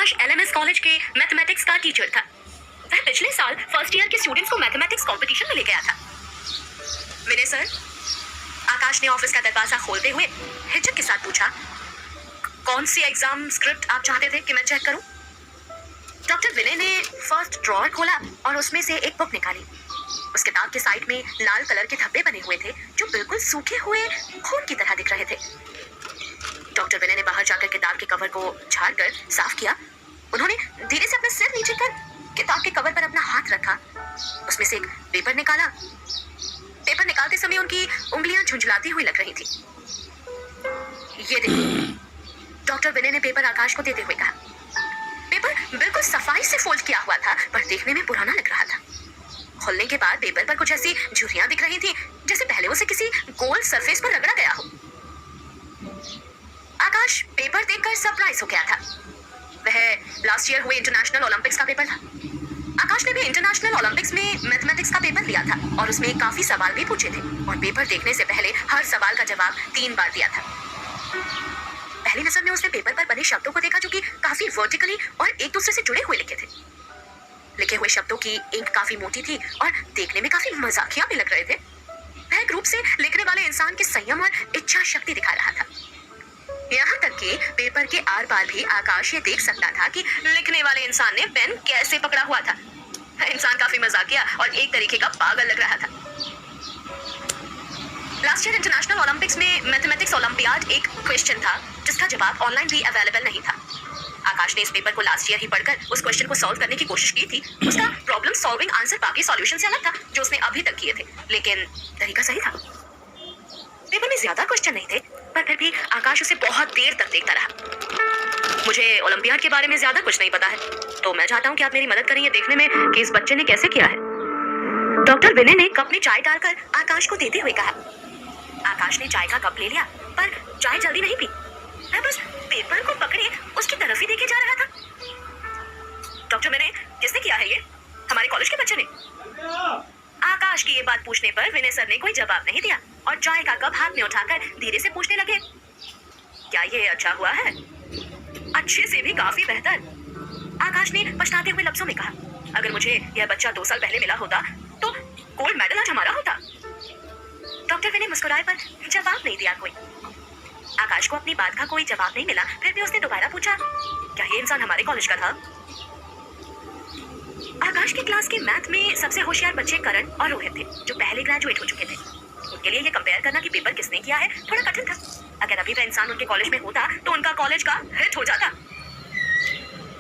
आकाश LMS college के mathematics का teacher था। वह पिछले साल फर्स्ट ईयर के स्टूडेंट्स को मैथमेटिक्स कंपटीशन में ले गया था। विनय सर, आकाश ने ऑफिस का दरवाजा खोलते हुए हिचक के साथ पूछा, कौन सी एग्जाम स्क्रिप्ट आप चाहते थे कि मैं चेक करूं? डॉक्टर विनय ने फर्स्ट ड्रॉअर खोला और उसमें से एक बुक निकाली। उस किताब के साइड में लाल कलर के धब्बे बने हुए थे जो बिल्कुल सूखे हुए खून की तरह दिख रहे थे। डॉक्टर विनय ने बाहर जाकर किताब के कवर को झाड़कर साफ किया। उन्होंने धीरे से अपना सिर नीचे कर किताब के कवर पर अपना हाथ रखा। उसमें से एक पेपर निकाला। पेपर निकालते समय उनकी उंगलियां झुंझलाती हुई लग रही थी। ये देखिए, डॉक्टर विनय ने पेपर आकाश को देते हुए कहा। पेपर बिल्कुल सफाई से फोल्ड किया हुआ था, पर देखने में पुराना लग रहा था। खोलने के बाद पेपर पर कुछ ऐसी झुर्रियां दिख रही थी जैसे पहले उसे किसी गोल सरफेस पर रगड़ा गया हो। आकाश पेपर देखकर सरप्राइज हो गया था। वह लास्ट ईयर हुए इंटरनेशनल ओलंपिक्स का पेपर था। आकाश ने भी इंटरनेशनल ओलंपिक्स में मैथमेटिक्स का पेपर लिया था और उसमें काफी सवाल भी पूछे थे और पेपर देखने से पहले हर सवाल का जवाब 3 बार दिया था। पहली नजर में उसने पेपर पर बने शब्दों को देखा जो कि काफी वर्टिकली और एक दूसरे से जुड़े हुए लिखे थे। लिखे हुए शब्दों की इंक काफी मोटी थी और देखने में काफी मजाकिया भी लग रहे थे। वह ग्रुप से लिखने वाले इंसान के संयम और इच्छा शक्ति दिखा रहा था। यहाँ तक कि पेपर के आर पार भी आकाश ये देख सकता था कि लिखने वाले इंसान ने पेन कैसे पकड़ा हुआ था। इंसान काफी मजाकिया और एक तरीके का पागल लग रहा था। लास्ट ईयर इंटरनेशनल ओलंपिक्स में मैथमेटिक्स ओलंपियाड एक क्वेश्चन था जिसका जवाब ऑनलाइन भी अवेलेबल नहीं था। आकाश ने इस पेपर को लास्ट ईयर ही पढ़कर उस क्वेश्चन को सॉल्व करने की कोशिश की थी। उसका प्रॉब्लम सॉल्विंग आंसर बाकी सॉल्यूशन से अलग था जो उसने अभी तक किए थे, लेकिन तरीका सही था। पेपर में ज्यादा क्वेश्चन नहीं थे, पर फिर भी आकाश उसे बहुत देर तक देखता रहा। मुझे ओलंपियाड के बारे में ज्यादा कुछ नहीं पता है, तो मैं चाहता हूँ कि आप मेरी मदद करें ये देखने में कि इस बच्चे ने कैसे किया है। डॉक्टर विनय ने कप में चाय डालकर आकाश को देते हुए कहा। आकाश ने चाय का कप ले लिया, पर चाय जल्दी नहीं पी। वह बस पेपर को पकड़े उसकी तरफ ही देखे जा रहा था। डॉक्टर विनय, किसने किया है ये? हमारे कॉलेज के बच्चे ने। आकाश की ये बात पूछने पर विनय सर ने कोई जवाब नहीं दिया और चाय का कप हाथ में उठाकर धीरे से पूछने लगे, क्या ये अच्छा हुआ है? अच्छे से भी काफी बेहतर। आकाश ने पछताते हुए लफ्जों में कहा, अगर मुझे यह बच्चा 2 साल पहले मिला होता तो गोल्ड मेडल आज हमारा होता। डॉक्टर विनय मुस्कुराए पर जवाब नहीं दिया कोई। आकाश को अपनी बात का कोई जवाब नहीं मिला, फिर भी उसने दोबारा पूछा, क्या ये इंसान हमारे कॉलेज का था? आकाश की क्लास के मैथ में सबसे होशियार बच्चे करण और रोहित थे जो पहले ग्रेजुएट हो चुके थे। उनके लिए ये कंपेयर करना कि पेपर किसने किया है थोड़ा कठिन था। अगर अभी वह इंसान उनके कॉलेज में होता तो उनका कॉलेज का हिट हो जाता,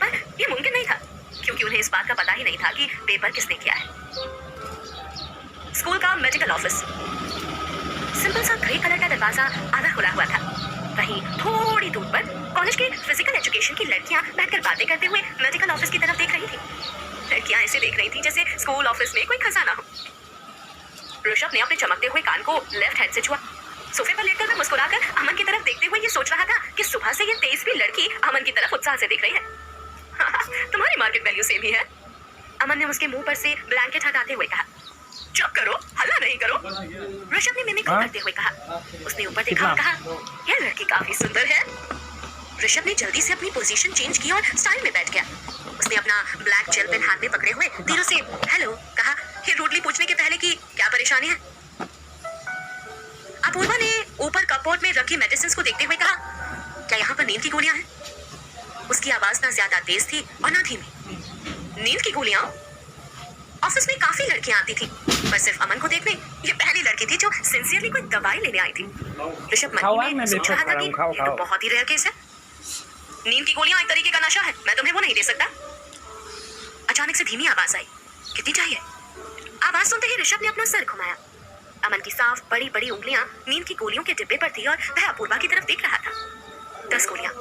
पर ये मुमकिन नहीं था क्योंकि उन्हें इस बात का पता ही नहीं था कि पेपर किसने किया है। स्कूल का मेडिकल ऑफिस। सिंपल सा ग्रे कलर का दरवाजा आधा खुला हुआ था। वहीं थोड़ी दूर पर कॉलेज के फिजिकल एजुकेशन की लड़कियां बैठकर बातें करते हुए मेडिकल ऑफिस की तरफ देख रही थी। लड़कियां ऐसे देख रही थी जैसे स्कूल ऑफिस में कोई खजाना हो। ऋषभ ने अपने चमकते हुए कान को लेफ्ट हैंड से छुआ। सोफे पर लेटकर वह मुस्कुराकर अमन की तरफ देखते हुए ये सोच रहा था कि सुबह से ये तेजस्वी लड़की अमन की तरफ उत्साह से देख रही है। तुम्हारी मार्केट वैल्यू सेम ही है। अमन ने उसके मुंह पर से ब्लैंकेट हटाते हुए कहा। चुप करो, हल्ला नहीं करो, ऋषभ ने मिमिक करते हुए कहा। उसने ऊपर देखा और कहा, यह लड़की काफी सुंदर है। ऋषभ ने जल्दी से अपनी पोजीशन चेंज की और स्टाइल में बैठ गया। उसने अपना ब्लैक जेल पेन हाथ में पकड़े हुए धीरे से हेलो कहा, ये रूडली पूछने के पहले कि क्या परेशानी है? अपूर्वा ने ऊपर कपबोर्ड में रखी मेडिसिन्स को देखते हुए कहा, क्या यहाँ पर नींद की गोलियां हैं? उसकी आवाज ना ज्यादा तेज थी और ना धीमी। नींद की गोलियां? ऑफिस में काफी लड़कियां आती थी, पर सिर्फ अमन को देखने ये पहली लड़की थी जो सिंसियरली कोई दवाई लेने आई थी। ऋषभ मन में सोच रहा था कि ये तो बहुत ही रेयर केस है। नींद की गोलियां एक तरीके का नशा है, मैं तुम्हें वो नहीं दे सकता। अचानक से धीमी आवाज आई, कितनी चाहिए? आवाज सुनते ही ऋषभ ने अपना सर घुमाया। अमन की साफ बड़ी बड़ी उंगलियां नींद की गोलियों के डिब्बे पर थी और वह अपूर्वा की तरफ देख रहा था। 10 गोलियां।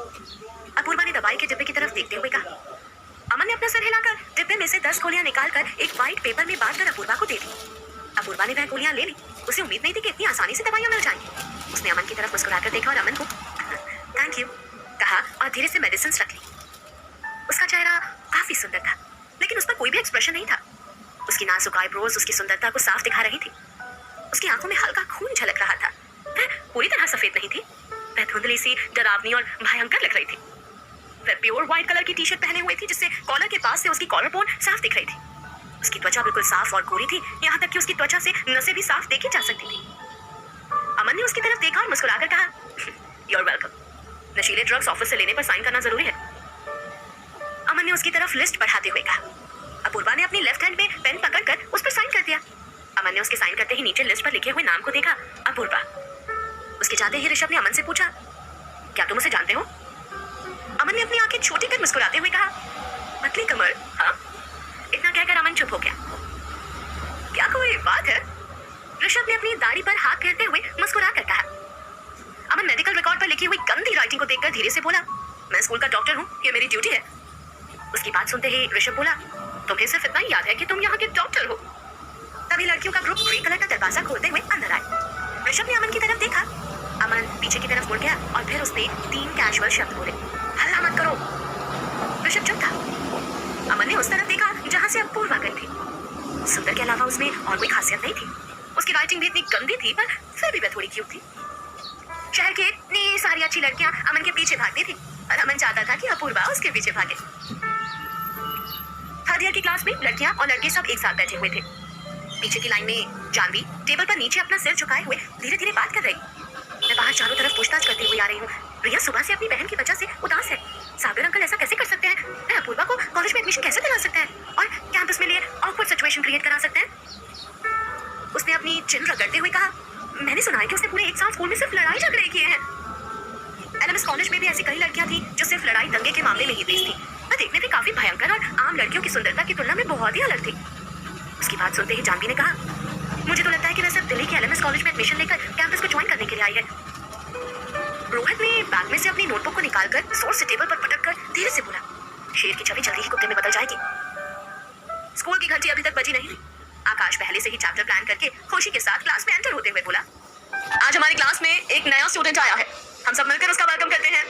अपूर्वा ने दवाई के डिब्बे की तरफ देखते हुए कहा। अमन ने अपना सर हिलाकर डिब्बे में से 10 गोलियां निकालकर एक व्हाइट पेपर में बांधकर अपूर्वा को दे दी। अपूर्वा ने वह गोलियां ले ली। उसे उम्मीद नहीं थी कि इतनी आसानी से दवाइयां मिल जाएंगी। उसने अमन की तरफ मुस्कुराकर देखा और अमन को थैंक यू कहा और धीरे से मेडिसिन रख ली। उसका चेहरा काफी सुंदर था, लेकिन उस पर कोई भी एक्सप्रेशन नहीं था। उसकी नाजुक आईब्रोज उसकी सुंदरता को साफ दिखा रही थी। उसकी आंखों में हल्का खून झलक रहा था। वह पूरी तरह सफेद नहीं थी, वह धुंधली सी, डरावनी और भयंकर लग रही थी। वह प्योर व्हाइट कलर की टी शर्ट पहने हुए थी जिससे कॉलर के पास से उसकी कॉलर बोन साफ दिख रही थी। उसकी त्वचा बिल्कुल साफ और गोरी थी, यहाँ तक कि उसकी त्वचा से नसें भी साफ देखी जा सकती थी। अमन ने उसकी तरफ देखा और मुस्कुराकर कहा, "You're welcome." नशीले ड्रग्स ऑफिस से लेने पर साइन करना जरूरी है। अमन ने उसकी तरफ लिस्ट बढ़ाते हुए कहा। अपूर्वा ने अपनी लेफ्ट हैंड में पेन पकड़कर उस पर साइन कर दिया। अमन ने उसके साइन करते ही नीचे लिस्ट पर लिखे हुए नाम को देखा, अपूर्वा। उसके जाते ही ऋषभ ने अमन से पूछा, क्या तुम उसे जानते हो? अमन ने अपनी आंखें छोटी कर मुस्कुराते हुए कहा, पतली कमर, हाँ। इतना कहकर अमन चुप हो गया। क्या कोई बात है? ऋषभ ने अपनी दाढ़ी पर हाथ फेरते हुए मुस्कुरा कर कहा। अमन मेडिकल रिकॉर्ड पर लिखी हुई गंदी राइटिंग को देखकर धीरे से बोला, मैं स्कूल का डॉक्टर हूँ, ये मेरी ड्यूटी है। उसकी बात सुनते ही ऋषभ बोला, तुम्हें सिर्फ इतना ही याद है कि तुम यहाँ के डॉक्टर हो। तभी लड़कियों का ग्रुप ग्रे कलर का दरवाजा खोलते हुए अंदर आए। ऋषभ ने अमन की तरफ देखा। अमन पीछे की तरफ मुड़ गया और फिर उसने 3 कैजुअल शब्द बोले, हल्ला मत करो। ऋषभ चुप था। अमन ने उस तरफ देखा जहाँ से अपूर्वा गई थी। सुंदर के अलावा उसमें और कोई खासियत नहीं थी। उसकी राइटिंग भी इतनी गंदी थी पर फिर भी वह थोड़ी क्यूट थी। शहर की इतनी सारी अच्छी लड़कियां अमन के पीछे भागती थी और अमन चाहता था कि अपूर्वा उसके पीछे भागे। थर्ड ईयर की क्लास में लड़कियां और लड़के सब एक साथ बैठे हुए थे। पीछे की लाइन में जानवी टेबल पर नीचे अपना सिर झुकाए हुए धीरे धीरे बात कर रही। मैं बाहर चारों तरफ पूछताछ करती हुई आ रही हूँ। रिया सुबह से अपनी बहन की वजह से उदास है। सागर अंकल ऐसा कैसे कर सकते हैं? मैं अपूर्वा को कॉलेज में एडमिशन कैसे दिला सकते हैं और कैंपस में लिए ऑकवर्ड सिचुएशन क्रिएट करा सकते हैं? उसने अपनी चिन रगड़ते हुए कहा, मैंने सुना है कि उसने पूरे 1 साल स्कूल में सिर्फ लड़ाई झगड़े किए हैं। एलएमएस कॉलेज में भी ऐसी कई लड़कियां थी जो सिर्फ लड़ाई दंगे के मामले में ही तेज थी। वह देखने में काफी भयंकर और आम लड़कियों की सुंदरता की तुलना में बहुत ही अलग थी। उसकी बात सुनते ही जानवी ने कहा, मुझे तो लगता है कि वह सिर्फ दिल्ली के एलएमएस कॉलेज में एडमिशन लेकर कैंपस को ज्वाइन करने के लिए आई है। रोहित ने बैग में से अपनी नोटबुक को निकालकर जोर से टेबल पर पटककर धीरे से बोला, शेर की छवि जल्दी ही कुत्ते में बदल जाएगी। स्कूल की घंटी अभी तक बजी नहीं थी। आकाश पहले से ही चैप्टर प्लान करके खुशी के साथ क्लास में एंटर होते हुए बोला, आज हमारी क्लास में एक नया स्टूडेंट आया है, हम सब मिलकर उसका वेलकम करते हैं।